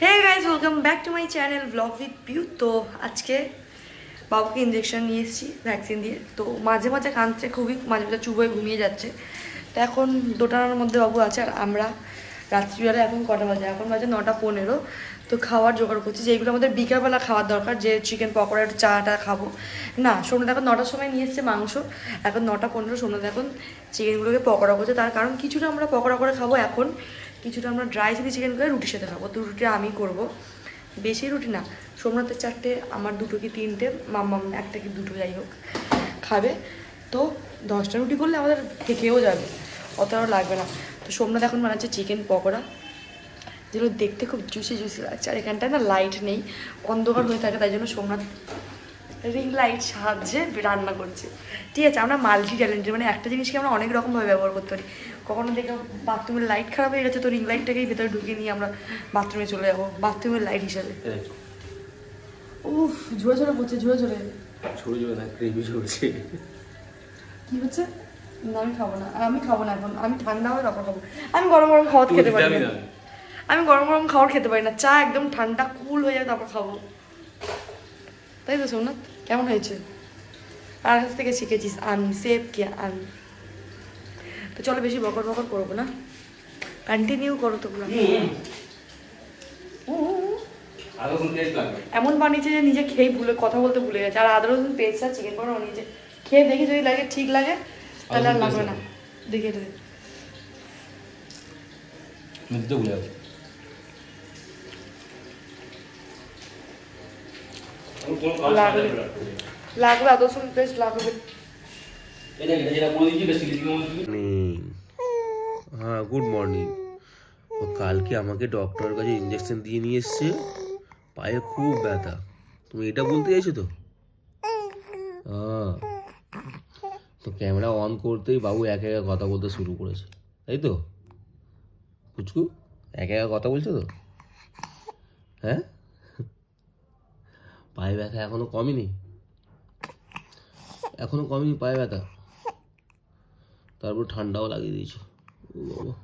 Hey guys welcome back to my channel vlog with Piu. तो आज के বাবুকে ইনজেকশন নিয়ে এসেছি ভ্যাকসিন দিয়ে। তো মাঝে মাঝে কাঁদছে, খুবই মাঝে মাঝে চুপ হয়ে ঘুমিয়ে যাচ্ছে। তো এখন 2টার মধ্যে বাবু আছে আর আমরা রাত্রিবেলা এখন কটা বাজে, এখন বাজে 9:15। তো খাওয়ার জোগাড় করছি, যেগুলো আমাদের বিকালবেলা খাওয়ার দরকার, যে চিকেন পকোড়া একটু চাটা খাবো না। সোমনাথ এখন 9টার সময় নিয়ে এসছে মাংস, এখন 9:15। সোমনাথ এখন চিকেনগুলোকে পকোড়া করছে, তার কারণ কিছুটা আমরা পকোড়া করে খাবো, এখন কিছুটা আমরা ড্রাই চিলি চিকেন করে রুটির সাথে খাবো। তো রুটিটা আমি করবো, বেশি রুটি না, সোমনাথের 4টে, আমার 2 কি 3টে, মাম্মাম 1 কি 2 যাই হোক খাবে। তো 10টা রুটি করলে আমাদের থেকেও যাবে, অতটাও লাগবে না। তো সোমনাথ এখন বানাচ্ছে চিকেন পকোড়া, যেগুলো দেখতে খুব জুসি জুসি লাগছে। আর এখানটায় না লাইট নেই, অন্ধকার হয়ে থাকে, তাই জন্য সোমনাথ রিং লাইট সাহায্যে রান্না করছে। ঠিক আছে, আমরা মাল্টি ট্যালেন্টেড, মানে একটা জিনিসকে আমরা অনেক রকমভাবে ব্যবহার করতে পারি। কখনো দেখে বাথরুমের লাইট খারাপ হয়ে গেছে, তো রিং লাইটটাকেই ভেতরে ঢুকিয়ে নিয়ে আমরা বাথরুমে চলে যাবো বাথরুমের লাইট হিসাবে। উফ, ঝরে ঝরে পড়ছে, ঝরে ঝরে না, কি হচ্ছে? না আমি খাবো না, আর আমি খাবো না এখন, আমি ঠান্ডা হয়ে তারপর খাবো। আমি গরম গরম খাওয়ার খেতে পারি না, আমি গরম গরম খাওয়ার খেতে পারি না, চা একদম ঠান্ডা কুল হয়ে যাবে তারপর খাবো। তাই তো সোমনাথ, কেমন হয়েছে? আর কাছ থেকে শিখেছিস আমি সেফ কে আমি। তো চলো বেশি বকর বকর করবো না, কন্টিনিউ করো তোমরা। এমন বানিয়েছে যে নিজে খেয়ে ভুলে কথা বলতে ভুলে গেছে। আর আদা রসুন পেস্ট আর চিকেন পকোড়া বানিয়েছে, খেয়ে দেখি যদি লাগে, ঠিক লাগে তাহলে আর লাগবে না। দেখে এটা লাগবে, আদা রসুন পেস্ট লাগবে। হ্যাঁ, গুড মর্নিং। ও কালকে আমাকে ডক্টরের কাছে ইঞ্জেকশন দিয়ে নিয়ে এসছে, পায়ে খুব ব্যথা। তুমি এটা বলতে চাইছো তো? হ্যাঁ, তো ক্যামেরা অন করতেই বাবু একা একা কথা বলতে শুরু করেছে, তাই তো পুচকু? একা একা কথা বলছো তো? হ্যাঁ, পায়ে ব্যথা এখনো কমেনি? এখনো কমেনি পায়ে ব্যথা? তারপর ঠান্ডাও লাগিয়ে দিয়েছো। ও বাবা,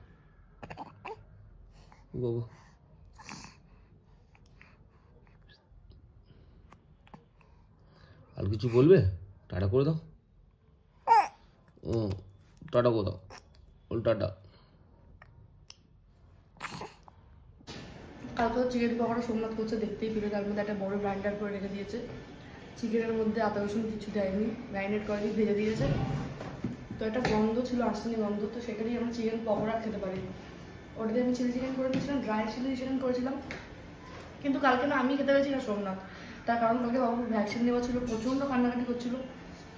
ও বাবা। আর কিছু বলবে? টাটা করে দাও। ও টাটা করে দাও, বল টাটা। কালকে চিকেন পকোড়া সোমনাথ করছে, দেখতেই পেলে। তার মধ্যে একটা বড় গ্রাইন্ডার করে রেখে দিয়েছে, চিকেনের মধ্যে আদা রসুন কিছু দেয়নি, ম্যারিনেট করে দিয়ে ভেজে দিয়েছে। তো একটা গন্ধ ছিল, আসেনি গন্ধ, তো সেখানেই আমরা চিকেন পকোড়া খেতে পারিনি। ওটাতে আমি চিলি চিকেন করে দিয়েছিলাম, ড্রাই চিলি চিকেন করেছিলাম, কিন্তু কালকে না আমি খেতে পেরেছি না সোমনাথ। তার কারণ কালকে বাবুর ভ্যাকসিন নেওয়া ছিল, প্রচণ্ড কান্নাকাটি করছিল।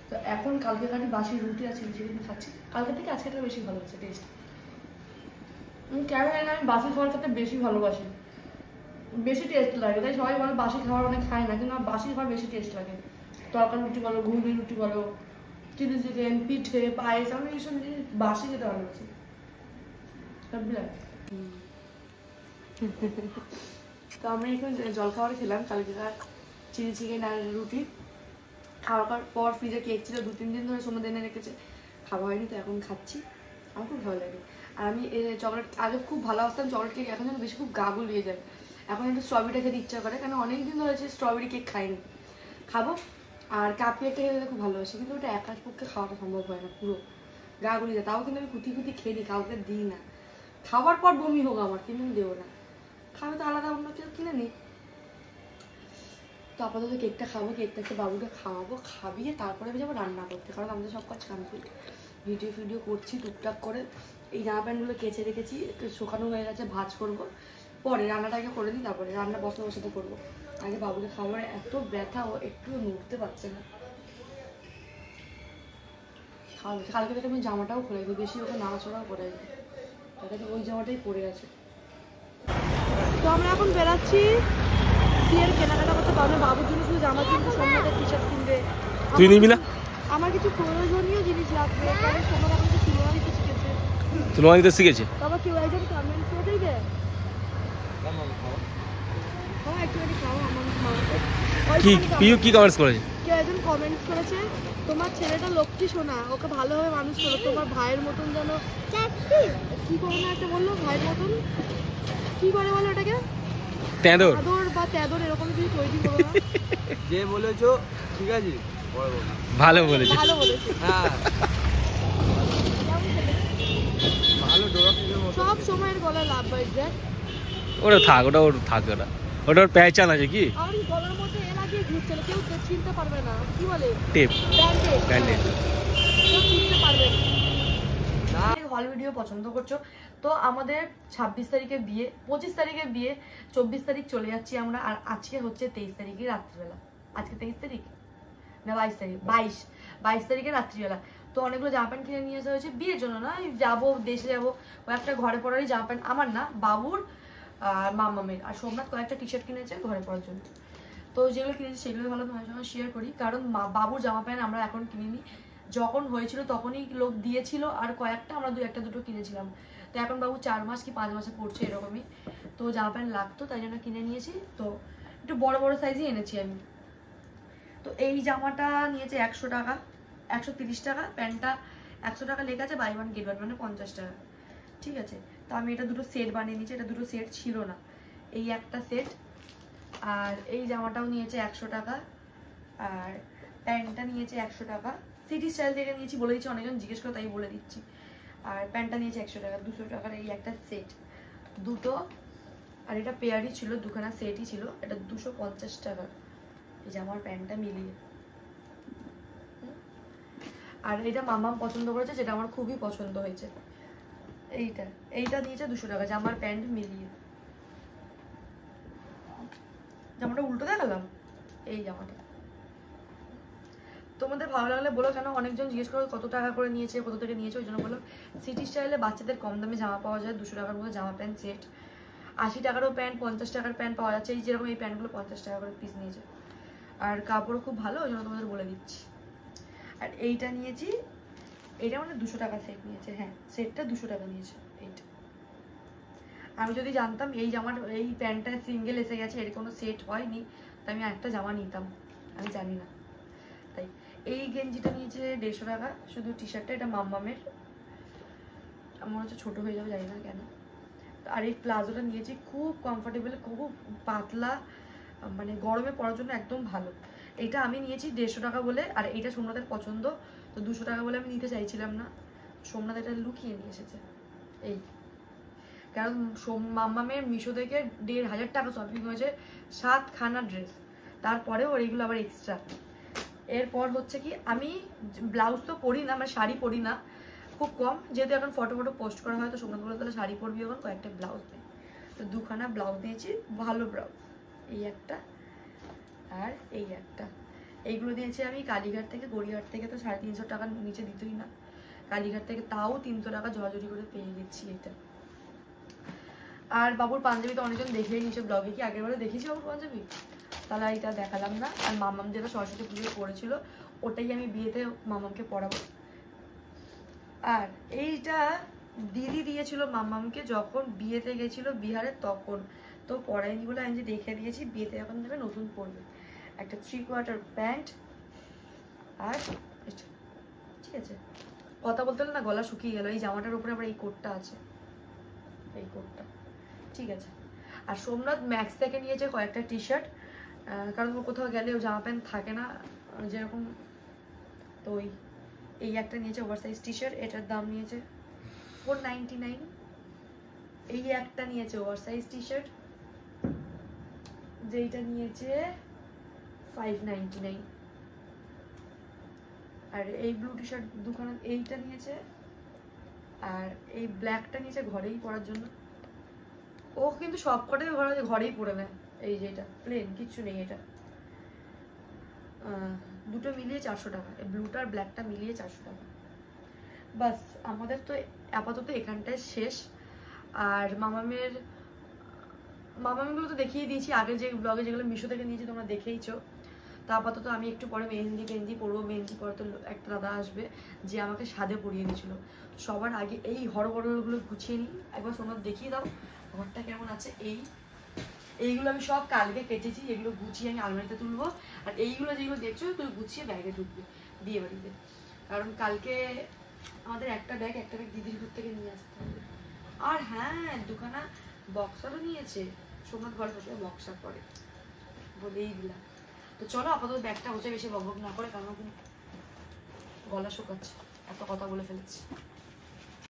তো এখন কালকে কাটি বাসি রুটি আর চিলি চিকেন খাচ্ছি, কালকে থেকে আজকেটা বেশি ভালো হচ্ছে টেস্ট। কেন জানি না, আমি বাসি খাবার খেতে বেশি ভালোবাসি, বেশি টেস্ট লাগে। তাই সবাই বলে বাসি খাবার অনেক খায় না, কিন্তু আমার বাসি খাবার বেশি টেস্ট লাগে। তরকারি রুটি বলো, ঘুগনি রুটি বলো, চিলি চিকেন, পিঠে, পায়েস, আমি এইসব জিনিস বাসি খেতে ভালোবাসি। তো আমরা এখন জলখাবার খেলাম কালকেকার চিলি চিকেন আর রুটি। খাওয়ার পর ফ্রিজে কেক ছিল, 2-3 দিন ধরে সময় এনে রেখেছে, খাওয়া হয়নি, তো এখন খাচ্ছি। আমার খুব ভালো লাগে। আর আমি চকলেট আগে খুব ভালোবাসতাম চকলেট কেক, এখন যেন বেশি খুব গা গুলিয়ে যায়। এখন একটু স্ট্রবেরিটা খেতে ইচ্ছা করে, কারণ অনেকদিন ধরে স্ট্রবেরি কেক খাইনি, খাবো। আর কাপ কেকটা খেতে খুব ভালোবাসি, কিন্তু ওটা একার পক্ষে খাওয়াটা সম্ভব হয় না, পুরো গা গুলিয়ে যায়। তাও কিন্তু আমি কুতি কুতি খেয়ে নিই, কাউকে দিই না। খাওয়ার পর বমি হোক আমার, কিন্তু আমি দেবো না। খাবে তো আলাদা অন্য কেউ কিনে নিই। তো আপাতত কেকটা খাবো, কেকটাকে বাবুকে খাওয়াবো, খাবিয়ে তারপরে আমি যাবো রান্না করতে, কারণ আমাদের সব কাজ কমপ্লিট। ভিডিও করছি টুকটাক করে। এই জামা প্যান্টগুলো কেচে রেখেছি, শুকানো হয়ে গেছে, ভাঁজ করবো। পরে রান্নাটাকে করে নিই, তারপরে রান্না বসাতে করবো। আগে বাবুকে খাবার, এত ব্যথা, ও একটু নড়তে পারছে না। কালকে থেকে আমি জামাটাও খুলে দিই, বেশি ওকে নাড়াচড়াও করে দিই, তাতে ওই জামাটাই পরে আছে। তো আমরা এখন বেরাচ্ছি বিয়ের কেনাকাটা করতে পারবে, বাবুর জন্য শুধু জামা কিনতে, সোমনাথের টি শার্ট কিনবে। তুই নিবি না? আমার কিছু প্রয়োজনীয় জিনিস লাগবে, কারণ সোমনাথ এখন তো তুলনা দিতে শিখেছে। তুলনা দিতে শিখেছে? তবে কেউ একজন কমেন্ট করে দিবে, হ্যাঁ একটুখানি খাও আমার। কি পিউ কি কমেন্টস করেছে? কেউ একজন কমেন্টস করেছে, তোমার ছেলেটা লক্ষ্মী সোনা, ওকে ভালোভাবে মানুষ করো, তোমার ভাইয়ের মতন যেন কি করে না একটা বললো, ভাইয়ের মতন কি করে বলো ওটাকে, তেঁদর বা তেঁদর এরকম কিছু তৈরি করো না। যে বলেছো ঠিক আছে, ভালো বলেছে। ভালো বলেছে। হ্যাঁ ভালো ডোরা ফিশের মতো। সব সময়ের গলায় লাভ বাই দেখ। ওটা থাক, ওটা ওর থাকবে না, ওটা ওর পেঁচান আছে কি আমার এই গলার মধ্যে এ লাগিয়ে ঘুরছিল, কেউ চিনতে পারবে না। কি বলে? Tape, band aid. ব্যান্ডেড। কেউ চিনতে পারবে না। হল ভিডিও পছন্দ করছো তো আমাদের 26 তারিখে বিয়ে, 25 তারিখে বিয়ে, 24 তারিখ চলে যাচ্ছি আমরা। আর আজকে হচ্ছে 23 তারিখে রাত্রিবেলা। আজকে 23 তারিখ না 22 তারিখ, 22 তারিখে রাত্রিবেলা। তো অনেকগুলো জামা প্যান্ট কিনে নিয়ে আসা হয়েছে বিয়ের জন্য না, যাবো দেশে যাবো, কয়েকটা ঘরে পরারই জামা প্যান্ট, আমার না বাবুর আর মামামের। আর সোমনাথ কয়েকটা টি শার্ট কিনেছে ঘরে পরার জন্য। তো যেগুলো কিনেছি সেগুলো ভালো তোমার সঙ্গে শেয়ার করি, কারণ বাবুর জামা প্যান্ট আমরা এখন কিনিনি, যখন হয়েছিল তখনই লোক দিয়েছিল, আর কয়েকটা আমরা একটা দুটো কিনেছিলাম। তো এখন বাবু 4 মাস কি 5 মাসে পড়ছে এরকমই, তো জামা প্যান্ট লাগতো তাই জন্য কিনে নিয়েছি। তো একটু বড় বড় সাইজই এনেছি আমি। তো এই জামাটা নিয়েছে 100 টাকা, 130 টাকা, প্যান্টটা 100 টাকা লেখা আছে, বাই ওয়ান গেট ওয়ান মানে 50 টাকা, ঠিক আছে। তো আমি এটা দুটো সেট বানিয়ে নিয়েছি, এটা দুটো সেট ছিল না, এই একটা সেট। আর এই জামাটাও নিয়েছে 100 টাকা, আর প্যান্টটা নিয়েছে 100 টাকা। সিটি স্টাইল থেকে নিয়েছি, বলে দিচ্ছি, অনেকজন জিজ্ঞেস করে তাই বলে দিচ্ছি। আর প্যান্টটা নিয়েছে 100 টাকা, 200 টাকার এই একটা সেট দুটো। আর এটা পেয়ারই ছিল, দুখানা সেটই ছিল, এটা 250 টাকা এই জামার প্যান্টটা মিলিয়ে। আর এটা মামাম পছন্দ করেছে, যেটা আমার খুবই পছন্দ হয়েছে, এইটা নিয়েছে 200 টাকা জামার প্যান্ট মিলিয়ে। জামাটা উল্টো দেখালাম, এই জামাটা। তোমাদের ভালো লাগলে বলো, কেন অনেকজন জিজ্ঞেস করো কত টাকা করে নিয়েছে, কত থেকে নিয়েছে, ওই জন্য বলো। সিটি স্টাইলে বাচ্চাদের কম দামে জামা পাওয়া যায়, 200 টাকার মধ্যে জামা প্যান্ট সেট। 80 টাকারও প্যান্ট, 50 টাকার প্যান্ট পাওয়া যাচ্ছে, এই যেরকম এই প্যান্টগুলো 50 টাকা করে পিস নিয়েছে। আর কাপড়ও খুব ভালো, ওই জন্য তোমাদের বলে দিচ্ছি। আর এইটা নিয়েছি, এইটা মানে 200 টাকা সেট নিয়েছে, হ্যাঁ সেটটা 200 টাকা নিয়েছে এইটা। আমি যদি জানতাম এই জামার এই প্যান্টটা সিঙ্গেল এসে গেছে, এর কোনো সেট হয়নি, তাই আমি একটা জামা নিতাম, আমি জানি না তাই। এই গেঞ্জিটা নিয়েছে 150 টাকা, শুধু টি শার্টটা, এটা মাম্মামের, আমার হচ্ছে ছোট হয়ে যাবে জানি না কেন। আর এই প্লাজোটা নিয়েছি, খুব কমফোর্টেবল, খুব পাতলা, মানে গরমে পরার জন্য একদম ভালো। এটা আমি নিয়েছি 150 টাকা বলে, আর এইটা সোমনাথের পছন্দ, তো 200 টাকা বলে আমি নিতে চাইছিলাম না, সোমনাথ এটা লুকিয়ে নিয়ে এসেছে। এই কারণ মাম্মামের মিশো থেকে 1500 টাকা শপিং হয়েছে, 7খানা ড্রেস, তারপরে ওর এইগুলো আবার এক্সট্রা। এরপর হচ্ছে কি, আমি ব্লাউজ তো পরি না, মানে শাড়ি পরি না খুব কম, যেহেতু এখন ফটো পোস্ট করা হয়, তো সোমনাথ বলে তাহলে শাড়ি পরবি, এখন কয়েকটা ব্লাউজ নেই, তো 2খানা ব্লাউজ দিয়েছি, ভালো ব্লাউজ, এই একটা আর এই একটা। এইগুলো দিয়েছি আমি কালীঘাট থেকে, গড়িয়াহাট থেকে তো 350 টাকার নিচে দিতই না, কালীঘাট থেকে তাও 300 টাকা ঝরাঝরি করে পেয়ে গেছি এটা। আর বাবুর পাঞ্জাবি তো অনেকজন দেখেই নিয়েছে ব্লগে, কি আগের বারে দেখিয়েছি বাবুর পাঞ্জাবি, তাহলে এটা দেখালাম না। আর মামাম যেটা সরস্বতী পুজোয় পড়েছিল, ওটাই আমি বিয়েতে মামামকে পরাবো। আর এইটা দিদি দিয়েছিল মামামকে যখন বিয়েতে গেছিল বিহারে, তখন তো পরাইনি বলে আমি যে দেখে দিয়েছি, বিয়েতে এখন দেবে নতুন পরবে, একটা 3/4 প্যান্ট আর এটা, ঠিক আছে। কথা বলতে না গলা শুকিয়ে গেল, এই জামাটার উপরে আবার এই কোটটা আছে, এই কোটটা, ঠিক আছে। আর সোমনাথ ম্যাক্স থেকে নিয়েছে কয়েকটা টি শার্ট, কারণ ও কোথাও গেলে ও জামা প্যান্ট থাকে না যেরকম, তো ওই এই একটা নিয়েছে ওভার সাইজ টি শার্ট, এটার দাম নিয়েছে 499। এই একটা নিয়েছে ওভার সাইজ টি শার্ট, যেইটা নিয়েছে 599। আর এই ব্লু টি শার্ট দুখানা, এইটা নিয়েছে, আর এই ব্ল্যাকটা নিয়েছে ঘরেই পরার জন্য। ও কিন্তু সব কটাই ঘরেই পরে নেয়, এই যে এটা প্লেন, কিচ্ছু নেই, এটা দুটো মিলিয়ে 400 টাকা, এই ব্লুটা আর ব্ল্যাকটা মিলিয়ে 400 টাকা। বাস আমাদের তো আপাতত এখানটায় শেষ। আর মামামেরগুলো তো দেখিয়ে দিয়েছি আগে, যে ব্লগে যেগুলো মিশো থেকে নিয়েছি তোমরা দেখেইছো। তো আপাতত আমি একটু পরে মেহেন্দি পরবো, মেহেন্দি পরে তো একটা দাদা আসবে যে আমাকে সাদে পরিয়ে দিয়েছিল। সবার আগে এই হরবরগুলো গুছিয়ে নিই, একবার তোমরা দেখিয়ে দাও ঘরটা কেমন আছে। এইগুলো আমি সব কালকে কেটেছি, এগুলো গুছিয়ে আমি আলমারিতে তুলবো। আর এইগুলো যেগুলো দেখছো তুই গুছিয়ে ব্যাগে ঢুকবে বিয়ে বাড়িতে, কারণ কালকে আমাদের একটা ব্যাগ দিদির ঘর থেকে নিয়ে আসতে হবে। আর হ্যাঁ, দুখানা বক্সারও নিয়েছে, সোমনাথ ঘরে থেকে বক্সার পরে বলেই দিলাম। তো চলো আপাতত ব্যাগটা হচ্ছে, বেশি বকবক না করে, কারণ গলা শুকাচ্ছে, এত কথা বলে ফেলেছি।